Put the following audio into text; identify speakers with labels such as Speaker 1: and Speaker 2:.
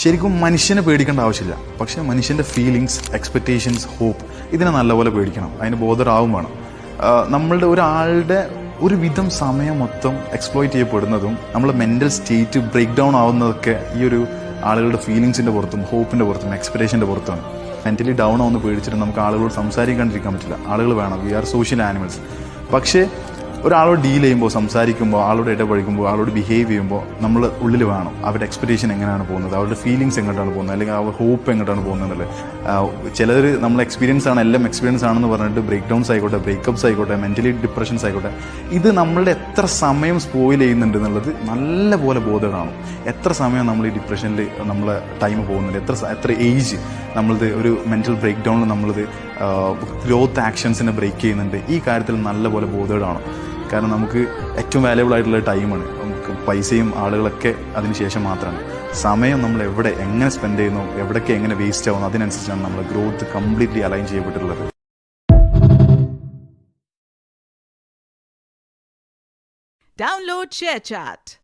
Speaker 1: ശരിക്കും മനുഷ്യനെ പേടിക്കേണ്ട ആവശ്യമില്ല. പക്ഷേ മനുഷ്യൻ്റെ ഫീലിങ്സ്, എക്സ്പെക്റ്റേഷൻസ്, ഹോപ്പ് ഇതിനെ നല്ലപോലെ പേടിക്കണം. അതിന് ബോധറാവും വേണം. നമ്മളുടെ ഒരാളുടെ ഒരു വിധം സമയം മൊത്തം എക്സ്പ്ലോയിറ്റ് ചെയ്യപ്പെടുന്നതും നമ്മളെ മെൻ്റൽ സ്റ്റേറ്റ് ബ്രേക്ക് ഡൗൺ ആവുന്നതൊക്കെ ഈ ഒരു ആളുകളുടെ ഫീലിങ്സിൻ്റെ പുറത്തും ഹോപ്പിൻ്റെ പുറത്തും എക്സ്പെക്റ്റേഷൻ്റെ പുറത്തുമാണ്. മെൻ്റലി ഡൗൺ ആവുന്ന പേടിച്ചിട്ട് നമുക്ക് ആളുകളോട് സംസാരിക്കാണ്ടിരിക്കാൻ പറ്റില്ല. ആളുകൾ വേണം. We are social animals. പക്ഷേ ഒരാളോട് ഡീൽ ചെയ്യുമ്പോൾ, സംസാരിക്കുമ്പോൾ, ആളോട് ഇടപഴകുമ്പോൾ, ആളോട് ബിഹേവ് ചെയ്യുമ്പോൾ നമ്മൾ ഉള്ളിൽ വേണം അവരുടെ എക്സ്പെക്റ്റേഷൻ എങ്ങനെയാണ് പോകുന്നത്, അവരുടെ ഫീലിങ്സ് എങ്ങോട്ടാണ് പോകുന്നത്, അല്ലെങ്കിൽ അവരുടെ ഹോപ്പ് എങ്ങോട്ടാണ് പോകുന്നത്. ചിലർ നമ്മൾ എക്സ്പീരിയൻസ് ആണ്, എല്ലാം എക്സ്പീരിയൻസ് ആണെന്ന് പറഞ്ഞിട്ട് ബ്രേക്ക് ഡൗൺസ് ആയിക്കോട്ടെ, ബ്രേക്കപ്സ് ആയിക്കോട്ടെ, മെൻ്റലി ഡിപ്രഷൻസ് ആയിക്കോട്ടെ, ഇത് നമ്മളുടെ എത്ര സമയം സ്പോയിൽ ചെയ്യുന്നുണ്ട് എന്നുള്ളത് നല്ലപോലെ ബോധം കാണും. എത്ര സമയം നമ്മൾ ഈ ഡിപ്രഷനിൽ നമ്മളെ ടൈം പോകുന്നുണ്ട്, എത്ര ഏജ് നമ്മളത് ഒരു മെൻ്റൽ ബ്രേക്ക് ഡൗണിൽ നമ്മളത് ഗ്രോത്ത് ആക്ഷൻസിനെ ബ്രേക്ക് ചെയ്യുന്നുണ്ട്. ഈ കാര്യത്തിൽ നല്ലപോലെ ബോധേഡാണ്. കാരണം നമുക്ക് ഏറ്റവും വാല്യബിൾ ആയിട്ടുള്ള ടൈമാണ്. നമുക്ക് പൈസയും ആളുകളൊക്കെ അതിന് ശേഷം മാത്രമാണ്. സമയം നമ്മൾ എവിടെ എങ്ങനെ സ്പെൻഡ് ചെയ്യുന്നു, എവിടെയൊക്കെ എങ്ങനെ വേസ്റ്റ് ആവുന്നു, അതിനനുസരിച്ചാണ് നമ്മുടെ ഗ്രോത്ത് കംപ്ലീറ്റ്ലി അലൈൻ ചെയ്യപ്പെട്ടിട്ടുള്ളത്.
Speaker 2: Download ShareChat.